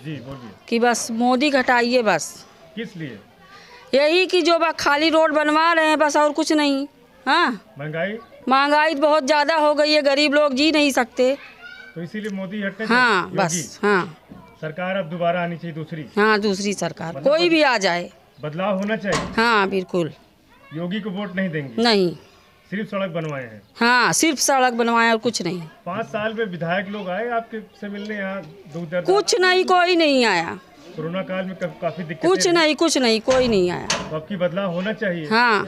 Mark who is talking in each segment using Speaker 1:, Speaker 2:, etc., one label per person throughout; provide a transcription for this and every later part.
Speaker 1: जी बोलिए।
Speaker 2: कि बस मोदी घटाइए बस।
Speaker 1: किस लिए?
Speaker 2: यही कि जो खाली रोड बनवा रहे हैं बस, और कुछ नहीं। हाँ, महंगाई बहुत ज़्यादा हो गई है, गरीब लोग जी नहीं सकते,
Speaker 1: तो इसीलिए मोदी हटने।
Speaker 2: हाँ बस। हाँ,
Speaker 1: सरकार अब दोबारा आनी चाहिए दूसरी।
Speaker 2: हाँ, दूसरी सरकार मतलब कोई भी आ जाए,
Speaker 1: बदलाव होना चाहिए।
Speaker 2: हाँ बिल्कुल।
Speaker 1: योगी को वोट नहीं देंगे?
Speaker 2: नहीं,
Speaker 1: सिर्फ सड़क बनवाए हैं।
Speaker 2: हाँ, सिर्फ सड़क बनवाए और कुछ नहीं।
Speaker 1: 5 साल में विधायक लोग आए आपके से मिलने यहाँ?
Speaker 2: कुछ नहीं, कोई नहीं आया।
Speaker 1: कोरोना काल में काफी दिक्कत।
Speaker 2: कुछ नहीं, कोई नहीं आया।
Speaker 1: तो अब की बदलाव होना चाहिए।
Speaker 2: हाँ,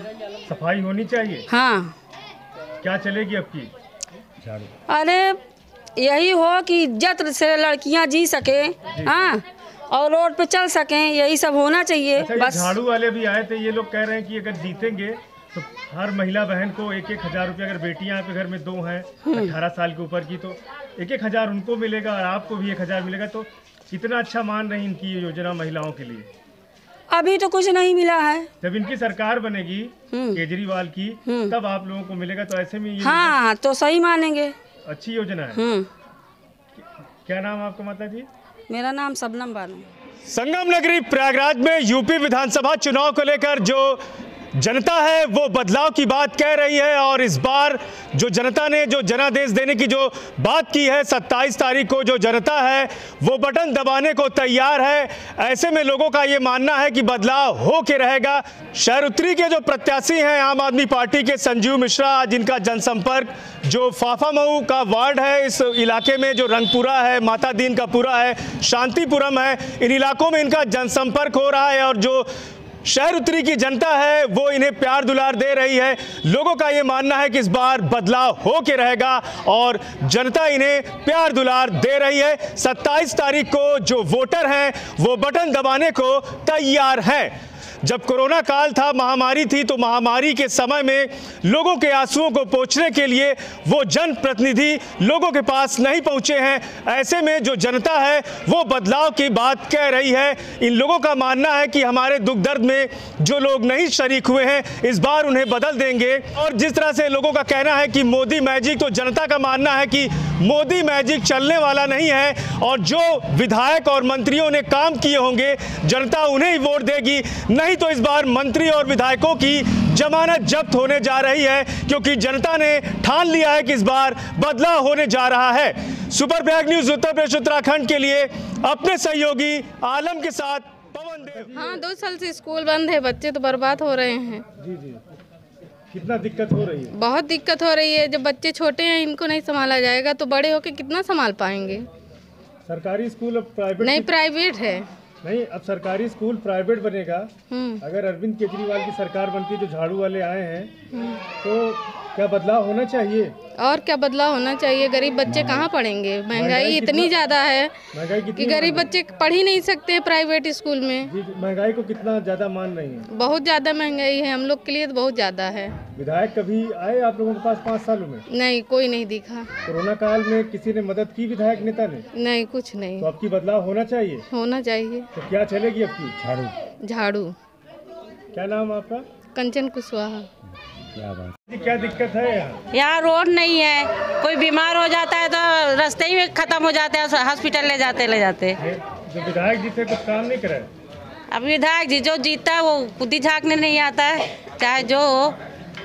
Speaker 1: सफाई होनी चाहिए।
Speaker 2: हाँ।
Speaker 1: क्या चलेगी अब की?
Speaker 2: अरे यही हो कि इज्जत से लड़कियां जी सके, हाँ, और रोड पे चल सकें, यही सब होना चाहिए।
Speaker 1: अच्छा, बस झाड़ू वाले भी आए थे, ये लोग कह रहे हैं कि अगर जीतेंगे तो हर महिला बहन को 1-1 हज़ार रुपया, अगर बेटियां आपके घर में 2 हैं 18 साल के ऊपर की, तो 1-1 हज़ार उनको मिलेगा और आपको भी 1 हज़ार मिलेगा। तो कितना अच्छा मान रही इनकी ये योजना महिलाओं के लिए?
Speaker 2: अभी तो कुछ नहीं मिला है।
Speaker 1: जब इनकी सरकार बनेगी केजरीवाल की, तब आप लोगों को मिलेगा। तो ऐसे में ये
Speaker 2: हाँ, तो सही मानेंगे।
Speaker 1: अच्छी योजना है। क्या नाम आपका माता जी?
Speaker 2: मेरा नाम शबनम बानो।
Speaker 1: संगम नगरी प्रयागराज में यूपी विधानसभा चुनाव को लेकर जो जनता है वो बदलाव की बात कह रही है, और इस बार जो जनता ने जो जनादेश देने की जो बात की है 27 तारीख को, जो जनता है वो बटन दबाने को तैयार है। ऐसे में लोगों का ये मानना है कि बदलाव हो के रहेगा। शहर उत्तरी के जो प्रत्याशी हैं आम आदमी पार्टी के संजीव मिश्रा, जिनका जनसंपर्क जो फाफामऊ का वार्ड है, इस इलाके में जो रंगपुरा है, माता दीन का पूरा है, शांतिपुरम है, इन इलाकों में इनका जनसंपर्क हो रहा है, और जो शहर उत्तरी की जनता है वो इन्हें प्यार दुलार दे रही है। लोगों का ये मानना है कि इस बार बदलाव हो के रहेगा और जनता इन्हें प्यार दुलार दे रही है। 27 तारीख को जो वोटर हैं वो बटन दबाने को तैयार हैं। जब कोरोना काल था, महामारी थी, तो महामारी के समय में लोगों के आंसुओं को पोंछने के लिए वो जनप्रतिनिधि लोगों के पास नहीं पहुंचे हैं। ऐसे में जो जनता है वो बदलाव की बात कह रही है। इन लोगों का मानना है कि हमारे दुख दर्द में जो लोग नहीं शरीक हुए हैं, इस बार उन्हें बदल देंगे। और जिस तरह से लोगों का कहना है कि मोदी मैजिक, तो जनता का मानना है कि मोदी मैजिक चलने वाला नहीं है, और जो विधायक और मंत्रियों ने काम किए होंगे जनता उन्हें ही वोट देगी। नहीं तो इस बार मंत्री और विधायकों की जमानत जब्त होने जा रही है, क्योंकि जनता ने ठान लिया है कि इस बार बदलाव होने जा रहा है। सुपर प्रयाग न्यूज़ उत्तर प्रदेश उत्तराखंड के लिए अपने सहयोगी आलम के साथ पवन देव।
Speaker 3: हाँ, 2 साल से स्कूल बंद है, बच्चे तो बर्बाद हो रहे हैं।
Speaker 1: जी जी, कितना दिक्कत हो रही है?
Speaker 3: बहुत दिक्कत हो रही है। जब बच्चे छोटे हैं, इनको नहीं संभाला जाएगा तो बड़े होके कितना संभाल पाएंगे?
Speaker 1: सरकारी स्कूल अब प्राइवेट
Speaker 3: नहीं, प्राइवेट है।
Speaker 1: नहीं, अब सरकारी स्कूल प्राइवेट बनेगा। अगर अरविंद केजरीवाल की सरकार बनती है, जो झाड़ू वाले आए हैं, तो क्या बदलाव होना चाहिए?
Speaker 3: और क्या बदलाव होना चाहिए? गरीब बच्चे कहाँ पढ़ेंगे? महंगाई इतनी ज़्यादा है कि गरीब बच्चे पढ़ ही नहीं सकते हैं प्राइवेट स्कूल में।
Speaker 1: महंगाई को कितना ज़्यादा मान रही है?
Speaker 3: बहुत ज़्यादा महंगाई है, हम लोग के लिए तो बहुत ज़्यादा है।
Speaker 1: विधायक कभी आए आप लोगों के पास 5 सालों में?
Speaker 3: नहीं, कोई नहीं दिखा।
Speaker 1: कोरोना काल में किसी ने मदद की विधायक नेता ने?
Speaker 3: नहीं, कुछ नहीं।
Speaker 1: तो अब की बदलाव होना चाहिए?
Speaker 3: होना चाहिए।
Speaker 1: तो क्या चलेगी अब की?
Speaker 3: झाड़ू।
Speaker 1: क्या नाम आपका?
Speaker 3: कंचन कुशवाहा।
Speaker 1: क्या दिक्कत है यहाँ?
Speaker 4: यहाँ रोड नहीं है, कोई बीमार हो जाता है तो रास्ते ही में खत्म हो जाते हैं, हॉस्पिटल ले जाते।
Speaker 1: जो विधायक जी थे कुछ काम नहीं करे?
Speaker 4: अब विधायक जी जो जीता है वो खुद ही झाँकने नहीं आता है, चाहे जो हो।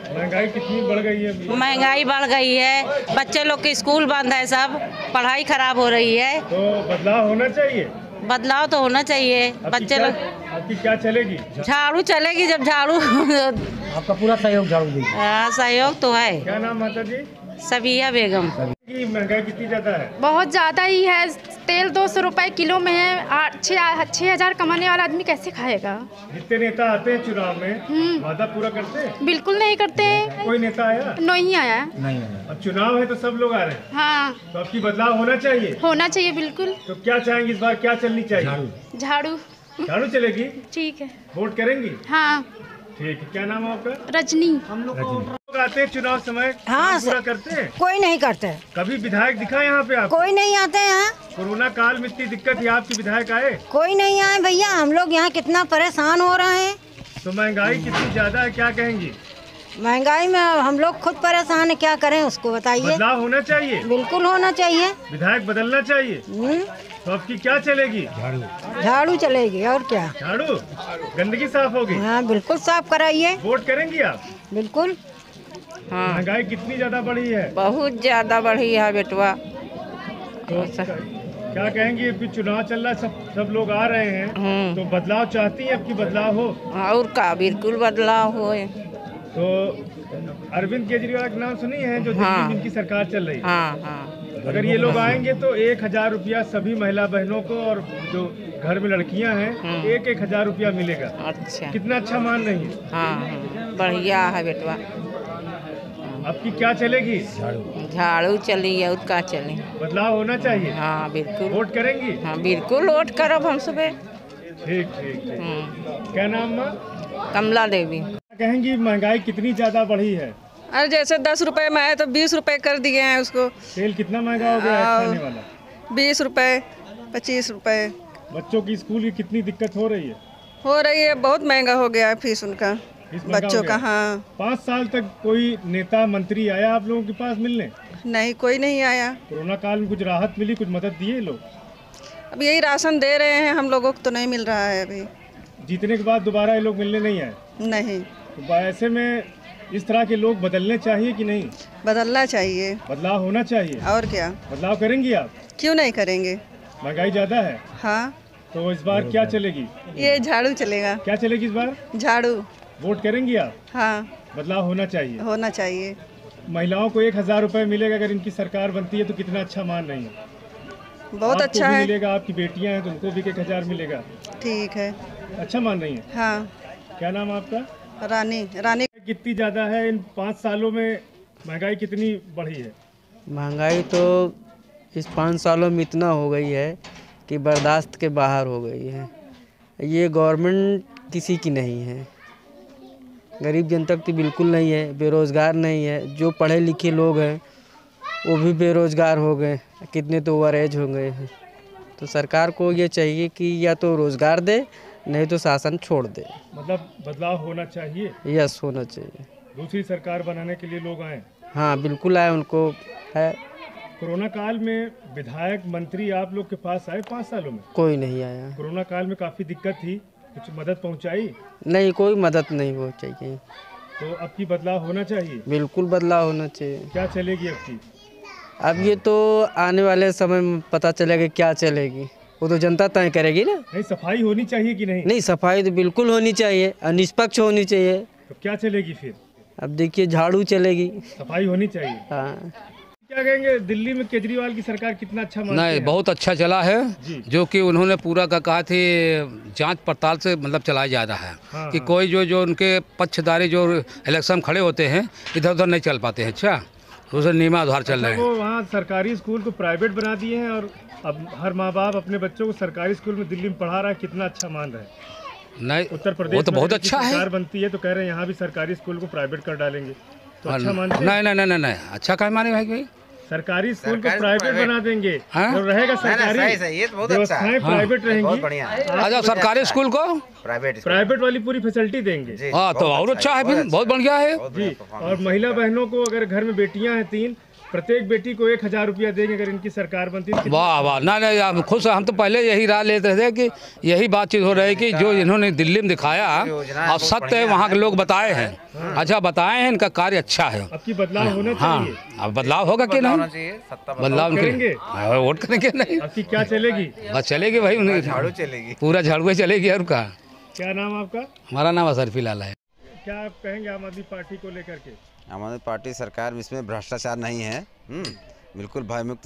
Speaker 1: महंगाई कितनी बढ़ गई है?
Speaker 4: महंगाई बढ़ गई है, बच्चे लोग के स्कूल बंद है, सब पढ़ाई खराब हो रही है।
Speaker 1: तो बदलाव होना चाहिए?
Speaker 4: बदलाव तो होना चाहिए। बच्चे लोग
Speaker 1: आपकी क्या चलेगी?
Speaker 4: झाड़ू चलेगी। जब झाड़ू
Speaker 1: आपका पूरा सहयोग झाड़ू देगी?
Speaker 4: हाँ, सहयोग तो है।
Speaker 1: क्या नाम माता जी?
Speaker 4: सबिया बेगम।
Speaker 1: महंगाई कितनी ज्यादा है?
Speaker 5: बहुत ज़्यादा ही है। तेल 200 रुपए किलो में है। 6,000 कमाने वाला आदमी कैसे खाएगा?
Speaker 1: जितने नेता आते हैं चुनाव में वादा पूरा करते हैं?
Speaker 5: बिल्कुल नहीं करते हैं।
Speaker 1: कोई नेता आया?
Speaker 5: नहीं आया।
Speaker 1: अब चुनाव है तो सब लोग आ रहे हैं।
Speaker 5: हाँ,
Speaker 1: तो अब की बदलाव होना चाहिए?
Speaker 5: होना चाहिए बिल्कुल।
Speaker 1: तो क्या चाहेंगे इस बार, क्या चलनी चाहिए?
Speaker 5: झाड़ू।
Speaker 1: झाड़ू चलेगी?
Speaker 5: ठीक है।
Speaker 1: वोट करेंगी?
Speaker 5: हाँ।
Speaker 1: ठीक है। क्या नाम है आपका?
Speaker 5: रजनी।
Speaker 1: हम लोग आते हैं चुनाव समय,
Speaker 6: हाँ,
Speaker 1: पूरा करते हैं?
Speaker 6: कोई नहीं करते।
Speaker 1: कभी विधायक दिखा यहाँ पे आप?
Speaker 6: कोई नहीं आते यहाँ।
Speaker 1: कोरोना काल में इतनी दिक्कत है, आपके विधायक आए?
Speaker 6: कोई नहीं आए भैया, हम लोग यहाँ कितना परेशान हो रहे हैं।
Speaker 1: तो महंगाई कितनी ज्यादा है, क्या कहेंगी?
Speaker 6: महंगाई में हम लोग खुद परेशान है, क्या करें उसको बताइए।
Speaker 1: बदलाव होना चाहिए?
Speaker 6: बिल्कुल होना चाहिए।
Speaker 1: विधायक बदलना चाहिए। तो आपकी क्या चलेगी?
Speaker 6: झाड़ू चलेगी और क्या।
Speaker 1: झाड़ू, गंदगी साफ होगी।
Speaker 6: हाँ बिल्कुल साफ कराइए।
Speaker 1: वोट करेंगी आप?
Speaker 6: बिल्कुल।
Speaker 7: हाँ
Speaker 1: महंगाई कितनी ज्यादा बढ़ी है?
Speaker 7: बहुत ज्यादा बढ़ी है बेटवा।
Speaker 1: तो क्या कहेंगी? अभी चुनाव चल रहा है, सब लोग आ रहे हैं, तो बदलाव चाहती है, अब की बदलाव हो?
Speaker 7: और का बिल्कुल बदलाव हो।
Speaker 1: तो अरविंद केजरीवाल का नाम सुनी है, जो दिल्ली में इनकी सरकार चल रही है?
Speaker 7: हाँ हाँ।
Speaker 1: अगर ये लोग आएंगे तो 1,000 रुपया सभी महिला बहनों को, और जो घर में लड़कियां हैं 1,000 रुपया मिलेगा।
Speaker 7: अच्छा,
Speaker 1: कितना अच्छा मान रही है?
Speaker 7: हाँ बढ़िया है बेटवा।
Speaker 1: आपकी क्या चलेगी?
Speaker 7: झाड़ू चली और का चली।
Speaker 1: बदलाव होना चाहिए।
Speaker 7: हाँ बिल्कुल।
Speaker 1: वोट करेंगी?
Speaker 7: हाँ बिल्कुल वोट करब हम सुबह।
Speaker 1: ठीक ठीक ठीक। क्या नाम माँ?
Speaker 7: कमला देवी।
Speaker 1: क्या कहेंगी, महंगाई कितनी ज्यादा बढ़ी है?
Speaker 2: अरे जैसे 10 रुपए में है तो 20 रुपए कर दिए हैं उसको।
Speaker 1: तेल कितना महंगा हो गया है खाने वाला?
Speaker 2: 20 रुपए, 25 रुपए।
Speaker 1: बच्चों की स्कूल की कितनी दिक्कत हो रही है?
Speaker 2: हो रही है, बहुत महंगा हो गया है फीस उनका, बच्चों का। हाँ
Speaker 1: 5 साल तक कोई नेता मंत्री आया आप लोगों के पास मिलने?
Speaker 2: नहीं, कोई नहीं आया।
Speaker 1: कोरोना काल में कुछ राहत मिली, कुछ मदद दिए लोग?
Speaker 2: अब यही राशन दे रहे हैं, हम लोगों को तो नहीं मिल रहा है अभी।
Speaker 1: जीतने के बाद दोबारा ये लोग मिलने नहीं आए?
Speaker 2: नहीं।
Speaker 1: तो ऐसे में इस तरह के लोग बदलने चाहिए कि नहीं?
Speaker 2: बदलना चाहिए।
Speaker 1: बदलाव होना चाहिए।
Speaker 2: और क्या।
Speaker 1: बदलाव करेंगी आप?
Speaker 2: क्यों नहीं करेंगे।
Speaker 1: महंगाई ज्यादा है।
Speaker 2: हाँ
Speaker 1: तो इस बार क्या चलेगी?
Speaker 2: ये झाड़ू चलेगा।
Speaker 1: क्या चलेगी इस बार?
Speaker 2: झाड़ू।
Speaker 1: वोट करेंगी आप?
Speaker 2: हाँ
Speaker 1: बदलाव होना चाहिए।
Speaker 2: होना चाहिए।
Speaker 1: महिलाओं को 1,000 रुपए मिलेगा अगर इनकी सरकार बनती है, तो कितना अच्छा मान रही है?
Speaker 2: बहुत अच्छा है।
Speaker 1: मिलेगा, आपकी बेटियां हैं तो उनको भी 1,000 मिलेगा।
Speaker 2: ठीक है।
Speaker 1: अच्छा मान रही है।
Speaker 2: हाँ।
Speaker 1: क्या नाम आपका?
Speaker 2: रानी।
Speaker 1: कितनी ज़्यादा है इन 5 सालों में? महंगाई कितनी बढ़ी है?
Speaker 8: महंगाई तो इस 5 सालों में इतना हो गई है कि बर्दाश्त के बाहर हो गई है। ये गवर्नमेंट किसी की नहीं है, गरीब जनता की बिल्कुल नहीं है, बेरोज़गार नहीं है। जो पढ़े लिखे लोग हैं वो भी बेरोज़गार हो गए, कितने तो ओवर एज हो गए हैं। तो सरकार को ये चाहिए कि या तो रोज़गार दे, नहीं तो शासन छोड़ दे।
Speaker 1: मतलब बदलाव होना चाहिए।
Speaker 8: यस, होना चाहिए।
Speaker 1: दूसरी सरकार बनाने के लिए लोग आए?
Speaker 8: हाँ बिल्कुल आए, उनको है।
Speaker 1: कोरोना काल में विधायक मंत्री आप लोग के पास आए 5 सालों में?
Speaker 8: कोई नहीं आया।
Speaker 1: कोरोना काल में काफ़ी दिक्कत थी, कुछ मदद पहुंचाई?
Speaker 8: नहीं, कोई मदद नहीं हो चाहिए।
Speaker 1: तो अब की बदलाव होना चाहिए।
Speaker 8: बिल्कुल बदलाव होना चाहिए।
Speaker 1: क्या चलेगी अब की?
Speaker 8: अब ये तो आने वाले समय में पता चलेगा क्या चलेगी, वो तो जनता तय करेगी ना।
Speaker 1: नहीं, सफाई होनी चाहिए कि नहीं?
Speaker 8: नहीं, सफाई तो बिल्कुल होनी चाहिए और निष्पक्ष होनी चाहिए।
Speaker 1: तो क्या चलेगी फिर?
Speaker 8: अब देखिए, झाड़ू चलेगी।
Speaker 1: सफाई होनी चाहिए।
Speaker 8: हाँ।
Speaker 1: क्या कहेंगे, दिल्ली में केजरीवाल की सरकार कितना अच्छा मानते हैं?
Speaker 9: नहीं, बहुत अच्छा चला है, जो कि उन्होंने पूरा का कहा थे जांच पड़ताल से मतलब चलाया जा रहा है।
Speaker 1: हाँ,
Speaker 9: कि कोई जो उनके पक्षधारी जो इलेक्शन खड़े होते हैं इधर उधर नहीं चल पाते हैं। अच्छा, उसे नियमानुसार चल रहे हैं।
Speaker 1: वो वहाँ सरकारी स्कूल को प्राइवेट बना दिए हैं और अब हर माँ बाप अपने बच्चों को सरकारी स्कूल में दिल्ली में पढ़ा रहा है। कितना अच्छा मान रहा है।
Speaker 9: नहीं,
Speaker 1: उत्तर प्रदेश
Speaker 9: वो तो बहुत अच्छा है।
Speaker 1: सरकार बनती है तो कह रहे हैं यहाँ भी सरकारी स्कूल को प्राइवेट कर डालेंगे, तो अच्छा मानते हैं?
Speaker 9: नहीं, अच्छा क्या माने भाई?
Speaker 1: सरकारी स्कूल को प्राइवेट बना देंगे और रहेगा सरकारी, व्यवस्थाएं प्राइवेट रहेंगी।
Speaker 9: अच्छा, सरकारी स्कूल को
Speaker 1: प्राइवेट वाली पूरी फैसिलिटी देंगे।
Speaker 9: हाँ, तो और अच्छा है फिर, बहुत बढ़िया है
Speaker 1: जी। और महिला बहनों को, अगर घर में बेटियां हैं 3, प्रत्येक बेटी को 1,000 रुपया देंगे अगर इनकी सरकार बनती है।
Speaker 9: वाह वाह, नहीं हम खुश हैं। हम तो पहले यही राह लेते थे कि यही बातचीत हो रही है कि जो इन्होंने दिल्ली में दिखाया और सत्य है, वहाँ के लोग बताए हैं। अच्छा बताए हैं, इनका कार्य अच्छा है।
Speaker 1: अब की बदलाव होना चाहिए।
Speaker 9: हाँ, अब बदलाव होगा कि नहीं? बदलाव
Speaker 1: करेंगे,
Speaker 9: वोट करेंगे। नहीं,
Speaker 1: अब की क्या चलेगी?
Speaker 9: बस चलेगी भाई, उन्हें
Speaker 10: झाड़ू चलेगी,
Speaker 9: पूरा झाड़ू चलेगी। और का
Speaker 1: क्या नाम आपका?
Speaker 9: हमारा नाम असरफी लाल है।
Speaker 1: क्या आप कहेंगे आम आदमी पार्टी को लेकर के?
Speaker 10: आम आदमी पार्टी सरकार में इसमें भ्रष्टाचार नहीं है। बिल्कुल भयमुक्त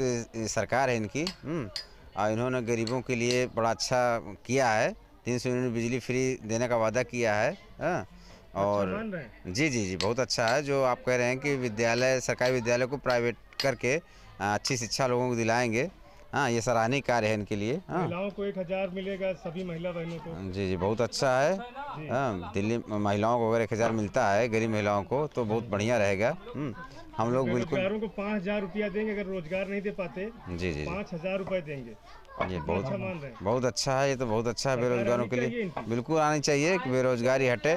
Speaker 10: सरकार है इनकी। और इन्होंने गरीबों के लिए बड़ा अच्छा किया है। 300 यूनिट बिजली फ्री देने का वादा किया है। और
Speaker 1: अच्छा
Speaker 10: जी बहुत अच्छा है। जो आप कह रहे हैं कि विद्यालय, सरकारी विद्यालय को प्राइवेट करके अच्छी शिक्षा लोगों को दिलाएंगे। हाँ, ये सराहनीय कार्य है इनके लिए।
Speaker 1: महिलाओं को 1,000 मिलेगा, सभी महिला बहनों को।
Speaker 10: जी बहुत अच्छा है। हाँ, दिल्ली महिलाओं को अगर 1,000 मिलता है, गरीब महिलाओं को, तो बहुत बढ़िया रहेगा। हम लोग बिल्कुल
Speaker 1: को 5,000 रुपया देंगे, अगर रोजगार नहीं दे पाते। जी 5,000 रुपये देंगे।
Speaker 10: ये बहुत अच्छा है। ये तो बहुत अच्छा है बेरोजगारों के लिए। बिल्कुल आनी चाहिए कि बेरोजगारी हटे।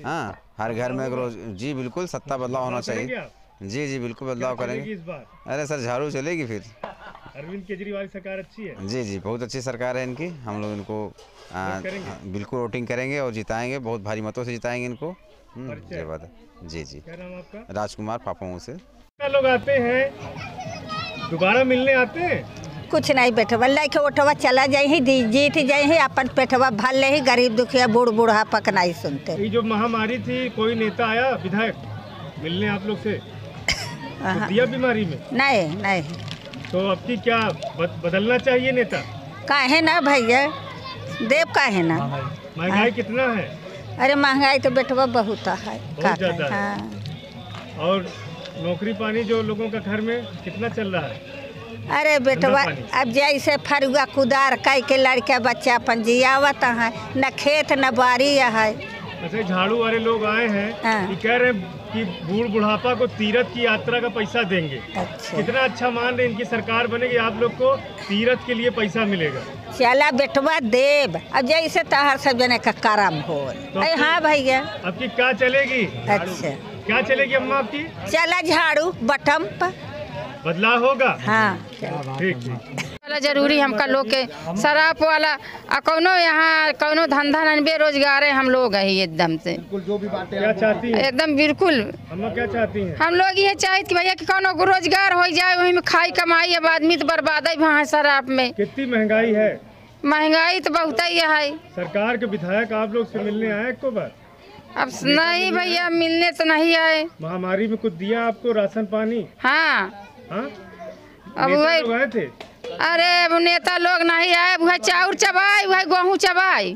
Speaker 10: हाँ, हर घर में जी बिल्कुल सत्ता बदलाव होना चाहिए। जी बिल्कुल बदलाव करेंगे। अरे सर, झाड़ू चलेगी फिर।
Speaker 1: अरविंद केजरीवाल सरकार अच्छी है?
Speaker 10: जी जी, बहुत अच्छी सरकार है इनकी। हम लोग इनको बिल्कुल वोटिंग करेंगे और जिताएंगे, बहुत भारी मतों से जिताएंगे इनको। ये बात है। जी जी।
Speaker 1: क्या नाम आपका?
Speaker 10: राजकुमार पापाओं से।
Speaker 1: लोग आते हैं, दोबारा मिलने आते हैं?
Speaker 6: कुछ नहीं बेटवा, लेके ओटवा चला जाए ही जीत जाए ही, अपन पेटवा भर ले ही, गरीब दुखिया बूढ़ बूढ़ा पक नहीं सुनते।
Speaker 1: ये जो महामारी थी, कोई नेता आया विधायक मिलने आप लोग से? तो दिया बीमारी में?
Speaker 6: नहीं।
Speaker 1: तो अब की क्या बदलना चाहिए नेता?
Speaker 6: काहे ना भैया, देव काहे ना।
Speaker 1: महंगाई कितना है?
Speaker 6: अरे महंगाई तो बेटवा बहुत है,
Speaker 1: बहुत ज्यादा है।
Speaker 6: हाँ।
Speaker 1: और नौकरी पानी जो लोगों का घर में कितना चल रहा है?
Speaker 6: अरे बेटवा अब जैसे फरुआ कुदार कई के लड़का बच्चा अपन जियावत है, न खेत न बाड़ी है।
Speaker 1: अच्छा, झाड़ू वाले लोग आए हैं, ये कह रहे हैं कि बूढ़ बुढ़ापा को तीरथ की यात्रा का पैसा देंगे।
Speaker 6: अच्छा।
Speaker 1: कितना अच्छा मान रहे, इनकी सरकार बनेगी, आप लोग को तीरथ के लिए पैसा मिलेगा।
Speaker 6: चला बेटवा देव, अब जैसे तहर सब जने का करम हो।
Speaker 1: तो
Speaker 6: हाँ भैया,
Speaker 1: अब की क्या चलेगी?
Speaker 6: अच्छा,
Speaker 1: क्या चलेगी अम्मा आपकी?
Speaker 6: चला झाड़ू बटम पर
Speaker 1: बदलाव होगा।
Speaker 6: हाँ
Speaker 1: ठीक।
Speaker 11: वाला जरूरी हमका लोग के शराब वाला कौनो यहाँ कौनो धंधा नहीं, बेरोजगार है हम लोग है एकदम से।
Speaker 1: जो भी बातें क्या चाहती हैं?
Speaker 11: एकदम बिल्कुल।
Speaker 1: अम्मा क्या चाहती हैं?
Speaker 11: हम लोग ये चाहते कि भैया कि कौनो रोजगार हो जाए, वही में खाई कमाई, अब आदमी तो बर्बाद है वहाँ शराब में।
Speaker 1: कितनी महंगाई है?
Speaker 11: महंगाई तो बहुत ही है।
Speaker 1: सरकार के विधायक आप लोग से मिलने आए को बार?
Speaker 11: अब नहीं भैया, मिलने तो नहीं आए।
Speaker 1: महामारी में कुछ दिया आपको, राशन पानी?
Speaker 11: हाँ।
Speaker 1: अब वही आए थे?
Speaker 11: अरे वो नेता लोग नहीं आए, वह चाउर चबाई, वह गेहूँ चबाई,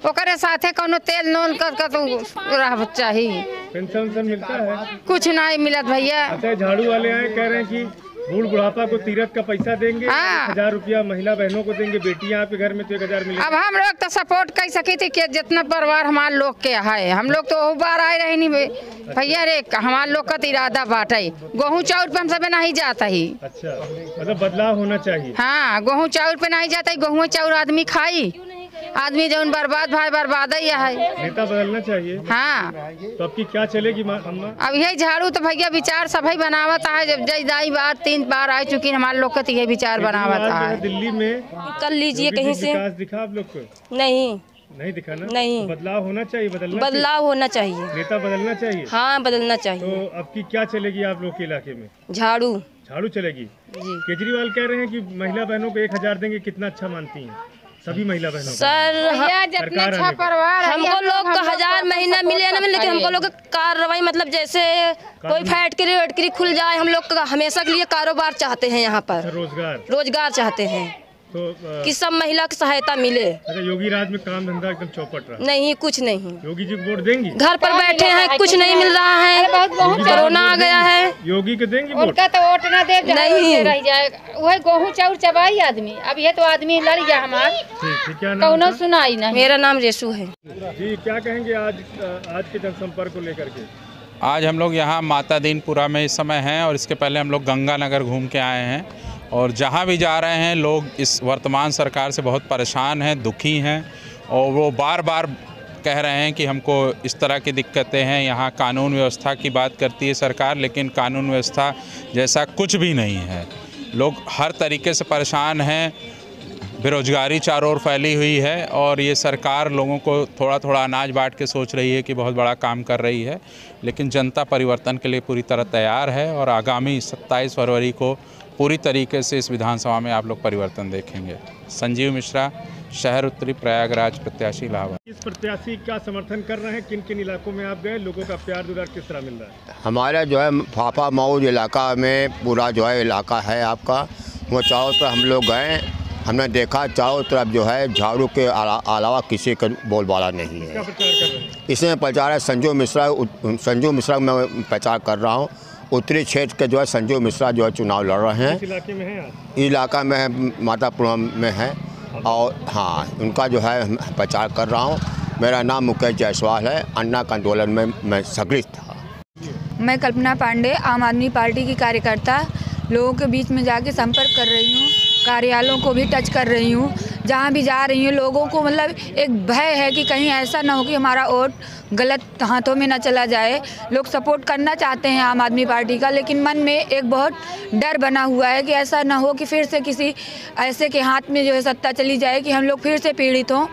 Speaker 11: ओकरे साथे कोनो तेल नून का तो रह चाहिए।
Speaker 1: पेंशन मिलता है?
Speaker 11: कुछ नहीं मिलत भैया।
Speaker 1: अच्छा, झाड़ू वाले आए कह रहे हैं कि बूढ़ बुढ़ापा को तीरथ का पैसा देंगे।
Speaker 11: हाँ।
Speaker 1: 1000 रुपया महिला बहनों को देंगे, बेटियां आपके घर में तो 1000 मिलेगा।
Speaker 11: अब हम लोग तो सपोर्ट कर सकी थी कि जितना परिवार हमारे लोग के है, हम लोग तो बार आए रहे नहीं भैया रे, हमारे लोग का तो इरादा बाटे, गेहूँ चाउर पे हम सब नहीं जाता ही।
Speaker 1: अच्छा, मतलब बदलाव होना चाहिए।
Speaker 11: हाँ, गेहूँ चाउर पे नहीं जाता, गेहूँ चाउर आदमी खाई, आदमी जो बर्बाद भाई बर्बाद ही है।
Speaker 1: नेता बदलना चाहिए।
Speaker 11: हाँ।
Speaker 1: तो अब की क्या चलेगी अम्मा?
Speaker 11: अब यही झाड़ू तो भैया विचार सभी बनावत है, जब जय बार 3 बार आ चुकी हमारे लोग का, तो यही विचार बनावत है।
Speaker 1: दिल्ली में
Speaker 2: कर लीजिए कहीं से।
Speaker 1: विकास दिखा आप लोग को? नहीं दिखा ना?
Speaker 2: नहीं।
Speaker 1: तो बदलाव होना चाहिए,
Speaker 2: बदलाव होना चाहिए,
Speaker 1: नेता बदलना चाहिए।
Speaker 2: हाँ बदलना चाहिए।
Speaker 1: तो अब की क्या चलेगी आप लोग के इलाके में?
Speaker 2: झाड़ू
Speaker 1: चलेगी
Speaker 2: जी।
Speaker 1: केजरीवाल कह रहे हैं कि महिला बहनों को 1000 देंगे, कितना अच्छा मानती हैं सभी महिला बहनों?
Speaker 2: सर
Speaker 11: जितना अच्छा परिवार
Speaker 2: हमको लोग का 1000 महीना मिले ना मिले, लेकिन हमको लोग कार्रवाई मतलब जैसे कोई फैक्ट्री वेटरी खुल जाए, हम लोग हमेशा के लिए कारोबार चाहते हैं, यहाँ पर रोजगार चाहते हैं, तो कि सब महिला की सहायता मिले।
Speaker 1: अच्छा, योगी राज में काम धंधा एकदम चौपट रहा?
Speaker 2: नहीं, कुछ नहीं।
Speaker 1: योगी जी को वोट देंगी?
Speaker 2: घर पर बैठे हैं, कुछ नहीं मिल रहा है, कोरोना आ गया है।
Speaker 1: योगी को देंगी वोट?
Speaker 11: उनका तो वोट ना दे,
Speaker 2: नहीं
Speaker 11: रह जाए, वही गेहूँ चाउर चबाई आदमी। अब ये तो आदमी लड़ गया हमार, कौनो सुनाई नहीं।
Speaker 2: मेरा नाम रेशू है
Speaker 1: जी। क्या कहेंगे आज के जनसंपर्क को लेकर के?
Speaker 12: आज हम लोग यहाँ माता दीनपुरा में इस समय हैं, और इसके पहले हम लोग गंगानगर घूम के आए हैं, और जहाँ भी जा रहे हैं लोग इस वर्तमान सरकार से बहुत परेशान हैं, दुखी हैं, और वो बार बार कह रहे हैं कि हमको इस तरह की दिक्कतें हैं। यहाँ कानून व्यवस्था की बात करती है सरकार, लेकिन कानून व्यवस्था जैसा कुछ भी नहीं है। लोग हर तरीके से परेशान हैं, बेरोजगारी चारों ओर फैली हुई है, और ये सरकार लोगों को थोड़ा थोड़ा अनाज बांट के सोच रही है कि बहुत बड़ा काम कर रही है, लेकिन जनता परिवर्तन के लिए पूरी तरह तैयार है, और आगामी 27 फरवरी को पूरी तरीके से इस विधानसभा में आप लोग परिवर्तन देखेंगे। संजीव मिश्रा, शहर उत्तरी प्रयागराज प्रत्याशी इलाहाबाद।
Speaker 1: इस प्रत्याशी का समर्थन कर रहे हैं, किन किन इलाकों में आप गए, लोगों का प्यार दुलार किस तरह मिल रहा है?
Speaker 13: हमारा जो है फाफा मऊद इलाका में पूरा जो है इलाका है आपका, वो चारों तरफ हम लोग गए, हमने देखा चारों तरफ जो है झाड़ू के अलावा किसी का बोलबाला नहीं है। इसमें प्रचार है संजीव मिश्रा मैं प्रचार कर रहा हूँ। उत्तरी क्षेत्र के जो है संजीव मिश्रा जो है चुनाव लड़ रहे हैं।
Speaker 1: इलाके में है?
Speaker 13: इलाका में मातापुरम में है, और हाँ उनका जो है प्रचार कर रहा हूँ। मेरा नाम मुकेश जायसवाल है, अन्ना के आंदोलन में मैं सक्रिय था।
Speaker 14: मैं कल्पना पांडे, आम आदमी पार्टी की कार्यकर्ता, लोगों के बीच में जाके संपर्क कर रही हूँ, कार्यालयों को भी टच कर रही हूँ, जहाँ भी जा रही हूँ लोगों को मतलब एक भय है कि कहीं ऐसा ना हो कि हमारा वोट गलत हाथों में ना चला जाए। लोग सपोर्ट करना चाहते हैं आम आदमी पार्टी का, लेकिन मन में एक बहुत डर बना हुआ है कि ऐसा ना हो कि फिर से किसी ऐसे के हाथ में जो है सत्ता चली जाए कि हम लोग फिर से पीड़ित हों।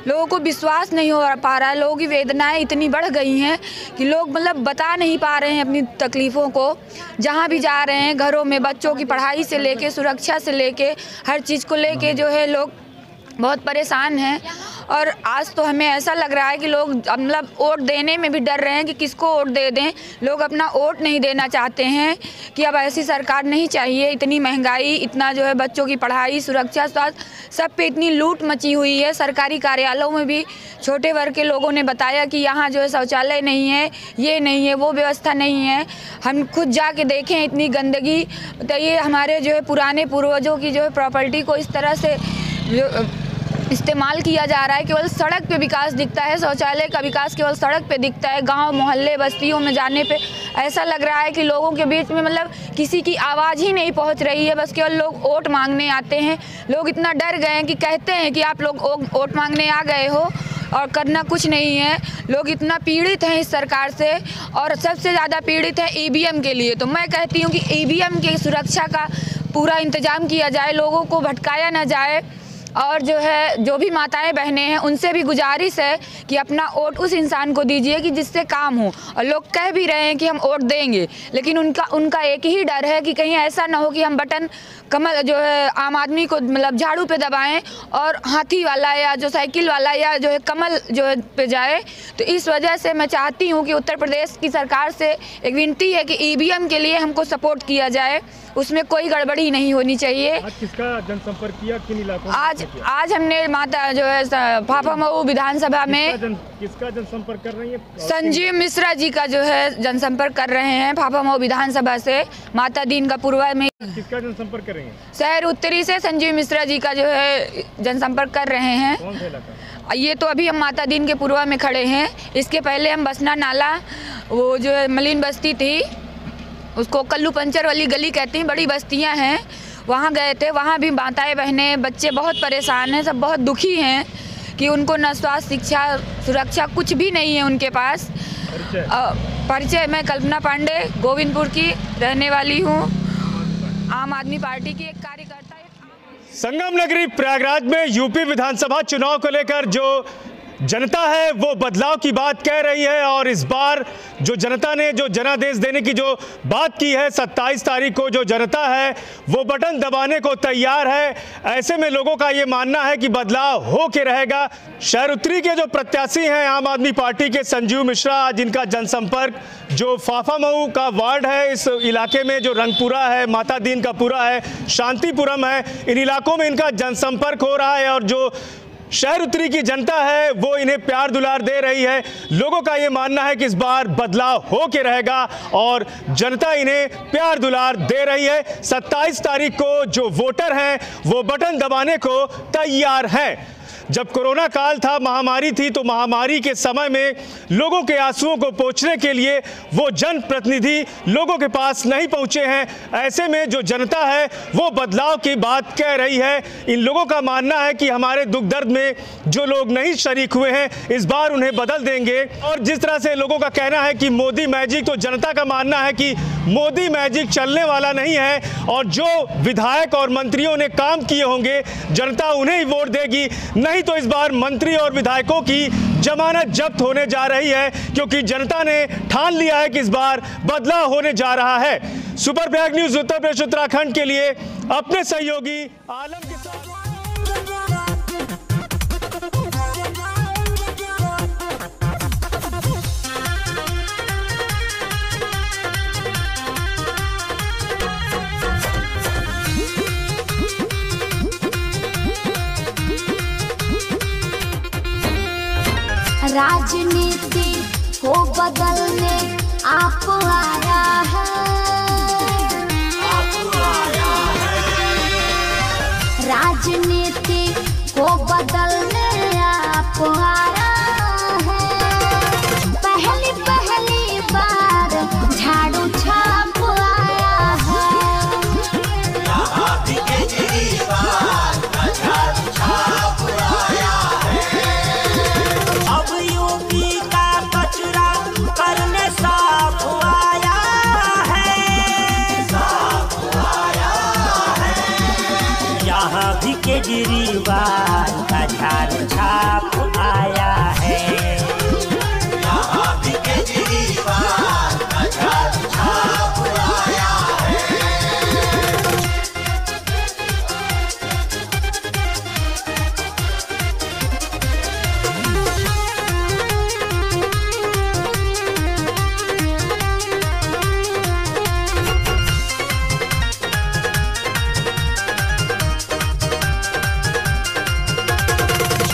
Speaker 14: लोगों को विश्वास नहीं हो पा रहा है, लोगों की वेदनाएं इतनी बढ़ गई हैं कि लोग मतलब बता नहीं पा रहे हैं अपनी तकलीफ़ों को। जहाँ भी जा रहे हैं घरों में बच्चों की पढ़ाई से लेके सुरक्षा से लेके हर चीज़ को लेके जो है लोग बहुत परेशान हैं। और आज तो हमें ऐसा लग रहा है कि लोग मतलब वोट देने में भी डर रहे हैं कि किसको वोट दे दें। लोग अपना वोट नहीं देना चाहते हैं कि अब ऐसी सरकार नहीं चाहिए। इतनी महंगाई, इतना जो है बच्चों की पढ़ाई, सुरक्षा, स्वास्थ्य सब पे इतनी लूट मची हुई है। सरकारी कार्यालयों में भी छोटे वर्ग के लोगों ने बताया कि यहाँ जो है शौचालय नहीं है, ये नहीं है, वो व्यवस्था नहीं है। हम खुद जाके देखें इतनी गंदगी। तो ये हमारे जो है पुराने पूर्वजों की जो है प्रॉपर्टी को इस तरह से इस्तेमाल किया जा रहा है। केवल सड़क पे विकास दिखता है, शौचालय का विकास केवल सड़क पे दिखता है। गांव मोहल्ले बस्तियों में जाने पे ऐसा लग रहा है कि लोगों के बीच में मतलब किसी की आवाज़ ही नहीं पहुंच रही है। बस केवल लोग वोट मांगने आते हैं। लोग इतना डर गए हैं कि कहते हैं कि आप लोग वोट मांगने आ गए हो और करना कुछ नहीं है। लोग इतना पीड़ित हैं इस सरकार से, और सबसे ज़्यादा पीड़ित है ईवीएम के लिए। तो मैं कहती हूँ कि ईवीएम की सुरक्षा का पूरा इंतजाम किया जाए, लोगों को भटकाया ना जाए। और जो है जो भी माताएं बहनें हैं उनसे भी गुजारिश है कि अपना वोट उस इंसान को दीजिए कि जिससे काम हो। और लोग कह भी रहे हैं कि हम वोट देंगे, लेकिन उनका एक ही डर है कि कहीं ऐसा ना हो कि हम बटन कमल जो है आम आदमी को मतलब झाड़ू पे दबाएं और हाथी वाला या जो साइकिल वाला या जो है कमल जो है पे जाए। तो इस वजह से मैं चाहती हूँ कि उत्तर प्रदेश की सरकार से एक विनती है कि ईवीएम के लिए हमको सपोर्ट किया जाए, उसमें कोई गड़बड़ी नहीं होनी चाहिए।
Speaker 1: आज किसका जनसंपर्क किया, किन इलाकों में?
Speaker 14: आज हमने माता जो है फाफामऊ विधानसभा में
Speaker 1: किसका जनसंपर्क कर रही है?
Speaker 14: संजीव मिश्रा जी का जो है जनसंपर्क कर रहे हैं फाफामऊ विधानसभा से। माता दीन का पूर्वा में
Speaker 1: किसका जनसंपर्क कर रही हैं?
Speaker 14: शहर उत्तरी से संजीव मिश्रा जी का जो है जनसंपर्क कर रहे हैं।
Speaker 1: कौन सा इलाका?
Speaker 14: ये तो अभी हम माता दीन के पूर्वा में खड़े हैं। इसके पहले हम बसना नाला, वो जो है मलिन बस्ती थी, उसको कल्लू पंचर वाली गली कहती हैं, बड़ी बस्तियां हैं, वहाँ गए थे। वहाँ भी माताएं बहनें बच्चे बहुत परेशान हैं, सब बहुत दुखी हैं कि उनको न स्वास्थ्य, शिक्षा, सुरक्षा कुछ भी नहीं है उनके पास। परिचय मैं कल्पना पांडे गोविंदपुर की रहने वाली हूँ, आम आदमी पार्टी की एक कार्यकर्ता।
Speaker 1: संगम नगरी प्रयागराज में यूपी विधानसभा चुनाव को लेकर जो जनता है वो बदलाव की बात कह रही है। और इस बार जो जनता ने जो जनादेश देने की जो बात की है, 27 तारीख को जो जनता है वो बटन दबाने को तैयार है। ऐसे में लोगों का ये मानना है कि बदलाव हो के रहेगा। शहर उत्तरी के जो प्रत्याशी हैं आम आदमी पार्टी के संजीव मिश्रा, जिनका जनसंपर्क जो फाफामऊ का वार्ड है, इस इलाके में जो रंगपुरा है, माता दीन का पूरा है, शांतिपुरम है, इन इलाकों में इनका जनसंपर्क हो रहा है। और जो शहर उत्तरी की जनता है वो इन्हें प्यार दुलार दे रही है। लोगों का ये मानना है कि इस बार बदलाव हो के रहेगा और जनता इन्हें प्यार दुलार दे रही है। 27 तारीख को जो वोटर हैं वो बटन दबाने को तैयार हैं। जब कोरोना काल था, महामारी थी, तो महामारी के समय में लोगों के आंसुओं को पोंछने के लिए वो जनप्रतिनिधि लोगों के पास नहीं पहुंचे हैं। ऐसे में जो जनता है वो बदलाव की बात कह रही है। इन लोगों का मानना है कि हमारे दुख दर्द में जो लोग नहीं शरीक हुए हैं इस बार उन्हें बदल देंगे। और जिस तरह से लोगों का कहना है कि मोदी मैजिक, तो जनता का मानना है कि मोदी मैजिक चलने वाला नहीं है। और जो विधायक और मंत्रियों ने काम किए होंगे जनता उन्हें ही वोट देगी, नहीं तो इस बार मंत्री और विधायकों की जमानत जब्त होने जा रही है, क्योंकि जनता ने ठान लिया है कि इस बार बदलाव होने जा रहा है। सुपर प्रयाग न्यूज़ उत्तर प्रदेश उत्तराखंड के लिए अपने सहयोगी आलम के साथ।
Speaker 15: राजनीति को बदलने आप आया है, राजनीति को बदलने आप आया है। पहली बार झाड़ू छाप आया है, झाड़ू छाप
Speaker 16: केजरीवाल का झाड़ू छाप आया है। यहाँ भी केजरीवाल का झाड़ू छाप आया है।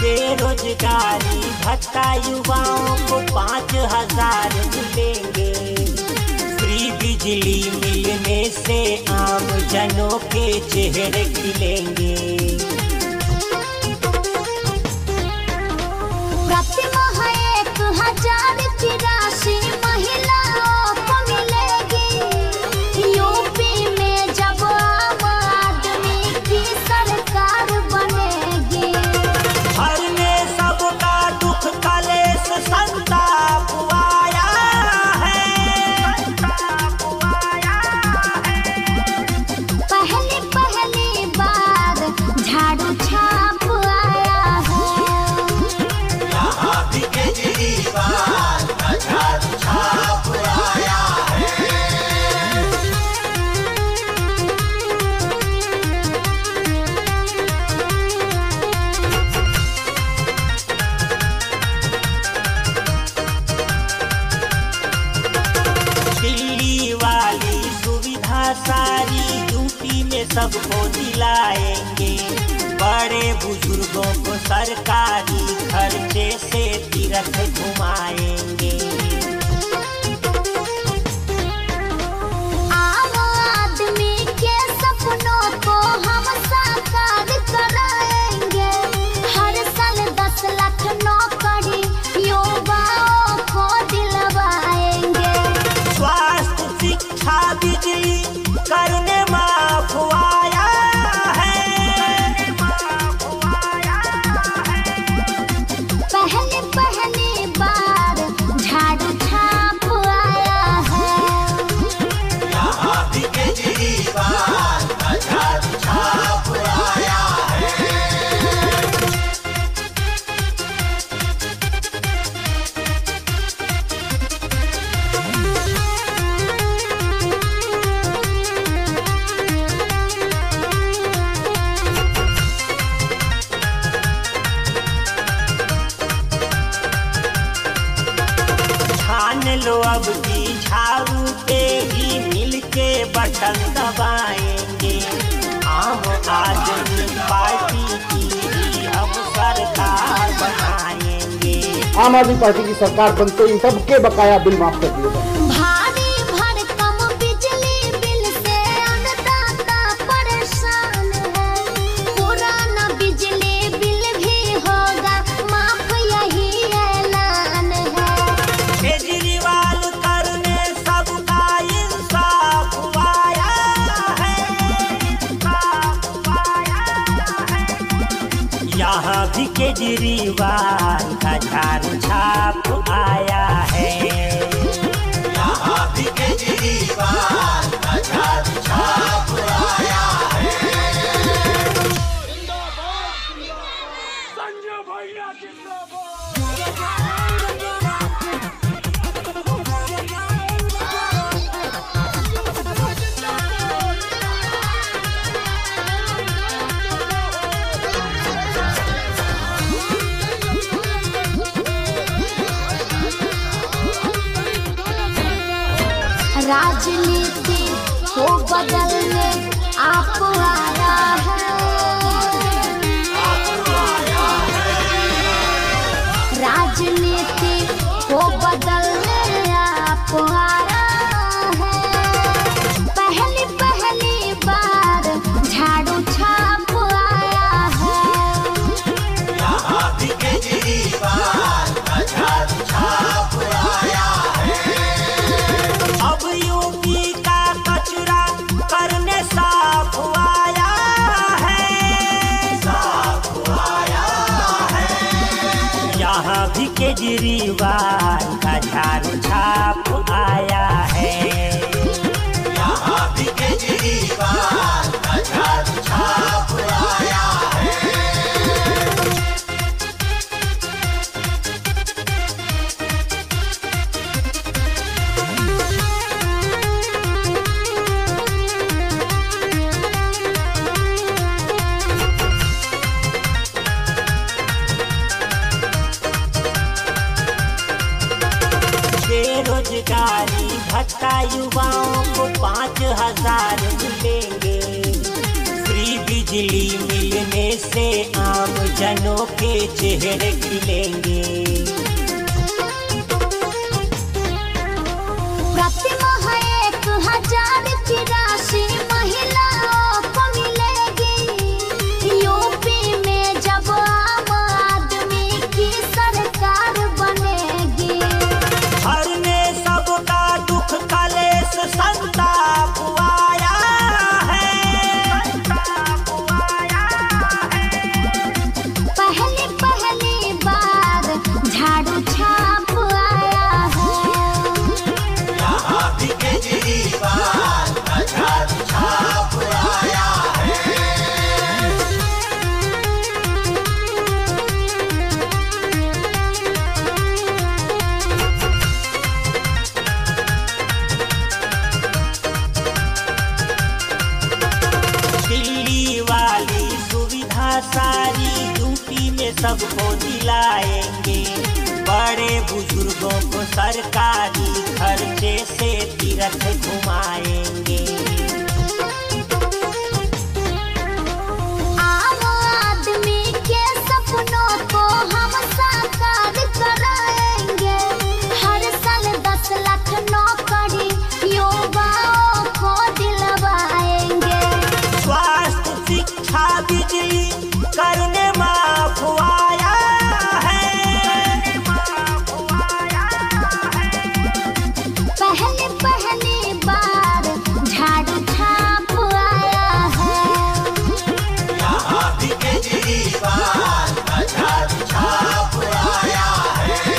Speaker 16: बेरोजगारी भत्ता युवाओं को 5,000 मिलेंगे। फ्री बिजली मिलने से आम जनों के चेहरे खिलेंगे।
Speaker 15: प्रति माह 1,000 की राशि महिलाओं को मिलेगी। यूपी में जब आम आदमी की सरकार बनेगी।
Speaker 16: हरने सबका दुख कलेश संताप आया है।
Speaker 15: पहली बार झाड़ू छाप आया है।
Speaker 16: यहाँ भी केजरीवाल का झाड़ू छाप आया है। दिल्ली वाली सुविधा सारी यूपी में सबको दिलाएंगे। बड़े बुजुर्गों को सरकारी खर्चे से तीर्थ घुमाएंगे।
Speaker 15: आम आदमी के सपनों को हम साकार कराएंगे। हर साल 10 लाख नौकरी युवाओं को दिलवाएंगे।
Speaker 16: स्वास्थ्य शिक्षा बिजली करने माफ आया है।
Speaker 15: पहली बार झाड़ू छाप आया है।
Speaker 16: यहाँ भी केजरीवाल का झाड़ू छाप आया है। ठान लो अब की झाड़ू पे ही मिलके बटन दबाएंगे। आम आदमी पार्टी की ही हम सरकार बनाएंगे।
Speaker 17: आम आदमी पार्टी की सरकार बनते ही सबके बकाया बिल माफ कर दिए गए।
Speaker 15: भारी भरकम बिजली बिल से अन्नदाता परेशान है। पुराना बिजली बिल भी होगा माफ, यही ऐलान है।
Speaker 16: केजरीवाल करने सबका इंसाफ आया है। यहाँ भी केजरीवाल का झाड़ू छाप आया है। यहाँ भी केजरीवाल का झाड़ू छाप आया है।
Speaker 15: राजनीति को बदलने आप आया है। राजनीति को बदलने आप आया है। पहली बार झाड़ू छाप आया है।
Speaker 16: यहाँ भी केजरीवाल का झाड़ू छाप आया है। अब यूपी का कचरा करने साफ आया है। साफ आया है। यहाँ भी केजरीवाल का झाड़ू छाप आया है। यहाँ भी केजरीवाल का झाड़ू छाप आया है। बेरोजगारी भत्ता युवाओं को 5,000 मिलेंगे। फ्री बिजली मिलने से आम जनों के चेहरे खिलेंगे।
Speaker 15: प्रति माह 1,000 की राशि महिलाओं को मिलेगी। यूपी में जब आम आदमी की सरकार बनेगी।
Speaker 16: हरने सबका दुख कलेश संताप आया है।
Speaker 15: पहली बार झाड़ू छाप आया है।
Speaker 16: यहाँ भी केजरीवाल का झाड़ू छाप आया है। दिल्ली वाली सुविधा सारी यूपी में सबको दिलाएंगे। बड़े बुजुर्गों को सरकारी खर्चे से तीर्थ घुमाएंगे।
Speaker 15: आम आदमी के सपनों को हम साकार कराएंगे। हर साल 10 लाख नौकरी युवाओं को दिलवाएंगे।
Speaker 16: स्वास्थ्य शिक्षा बिजली करने माफ आया है।
Speaker 15: पहली बार झाड़ू छाप आया है।
Speaker 16: यहाँ भी केजरीवाल का झाड़ू छाप आया है।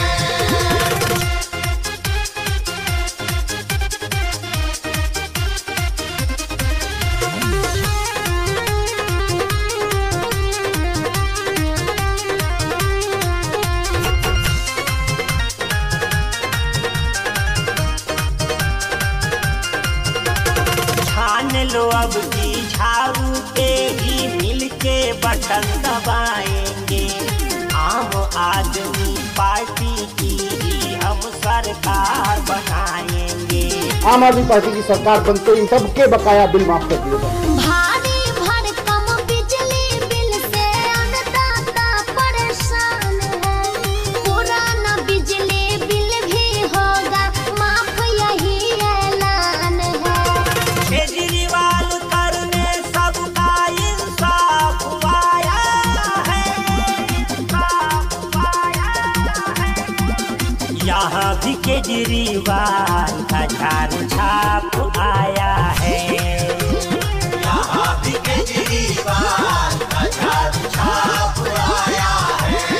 Speaker 16: ठान लो अब की झाड़ू पे ही मिलके बटन दबाएंगे। आम आदमी पार्टी की ही हम सरकार बनाएंगे।
Speaker 17: आम आदमी पार्टी की सरकार बनते इन सबके बकाया बिल माफ कर दिए जाए।
Speaker 15: भारी भरकम बिजली बिल से अन्नदाता परेशान है। पुराना बिजली बिल भी होगा माफ, यही ऐलान है।
Speaker 16: केजरीवाल करने सबका इंसाफ आया है। यहाँ भी केजरीवाल का झाड़ू छाप आया है। यहाँ भी केजरीवाल का झाड़ू छाप आया है।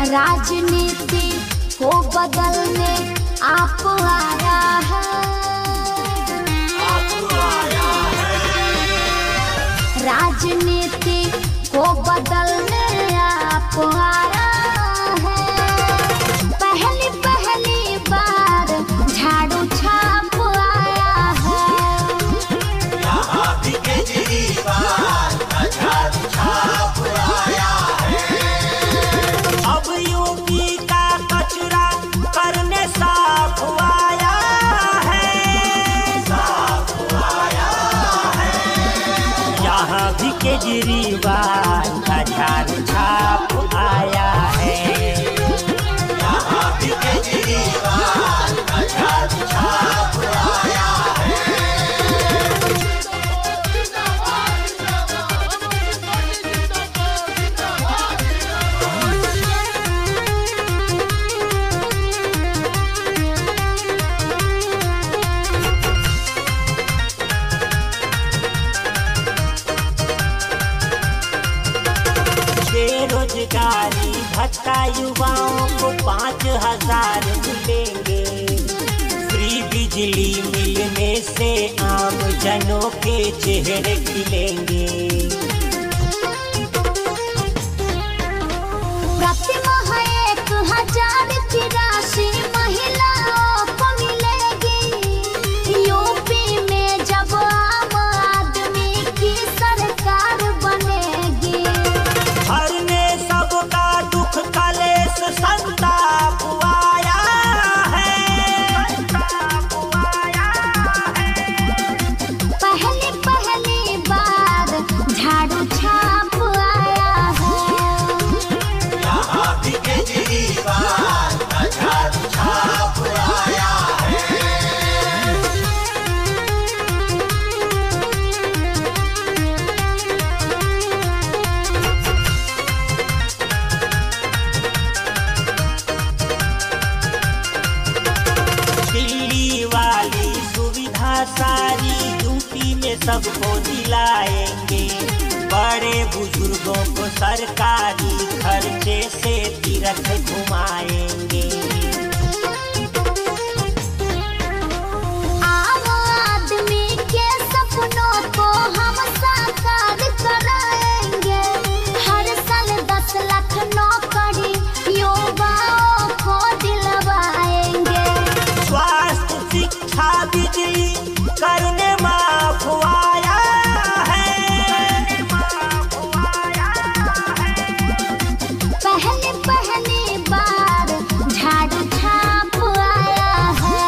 Speaker 15: राजनीति को बदलने आप आया है। राजनीति को बदलने आप आया है। पहली बार झाड़ू छाप आया है।
Speaker 16: यहाँ भी केजरीवाल का झाड़ू छाप आया है। अब यूपी का कचरा करने साफ आया है। साफ आया है। यहाँ भी केजरीवाल का झाड़ू छाप आया है। यहाँ भी केजरीवाल का झाड़ू छाप आया है। बेरोजगारी भत्ता युवाओं को 5,000 मिलेंगे। फ्री बिजली मिलने से आम जनों के चेहरे खिलेंगे।
Speaker 15: प्रति माह 1000 की राशि महिलाओं को मिलेगी। यूपी में जब आम आदमी की सरकार बनेगी।
Speaker 16: हरने सबका दुख कलेश संताप आया है।
Speaker 15: पहली बार झाड़ू छाप आया है।
Speaker 16: यहाँ भी केजरीवाल का झाड़ू छाप आया है। दिल्ली वाली सुविधा सारी यूपी में सबको दिलाएंगे। बड़े बुजुर्गों को सरकारी खर्चे से तीर्थ घुमाएंगे।
Speaker 15: आम आदमी के सपनों को हम साकार कराएंगे। हर साल 10 लाख नौकरी युवाओं को दिलवाएंगे।
Speaker 16: स्वास्थ्य शिक्षा बिजली करने माफ आया है।
Speaker 15: पहली बार झाड़ू छाप आया है।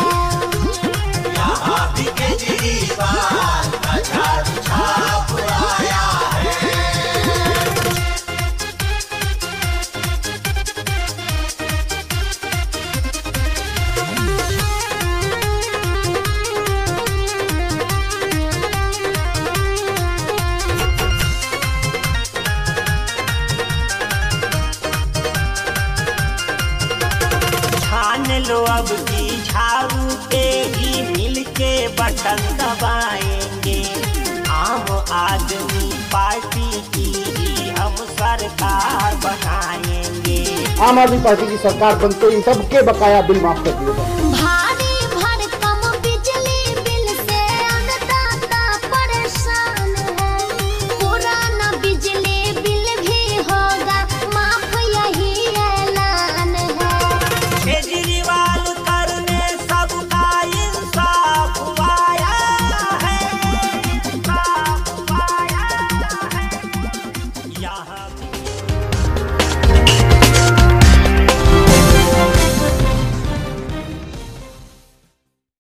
Speaker 16: यहाँ भी केजरीवाल का झाड़ू छाप आया है। ठान लो अब की झाड़ू पे ही मिलके बटन दबाएंगे। आम आदमी पार्टी की ही हम सरकार बनाएंगे।
Speaker 17: आम आदमी पार्टी की सरकार बनते ही सबके बकाया बिल माफ कर दिए गए।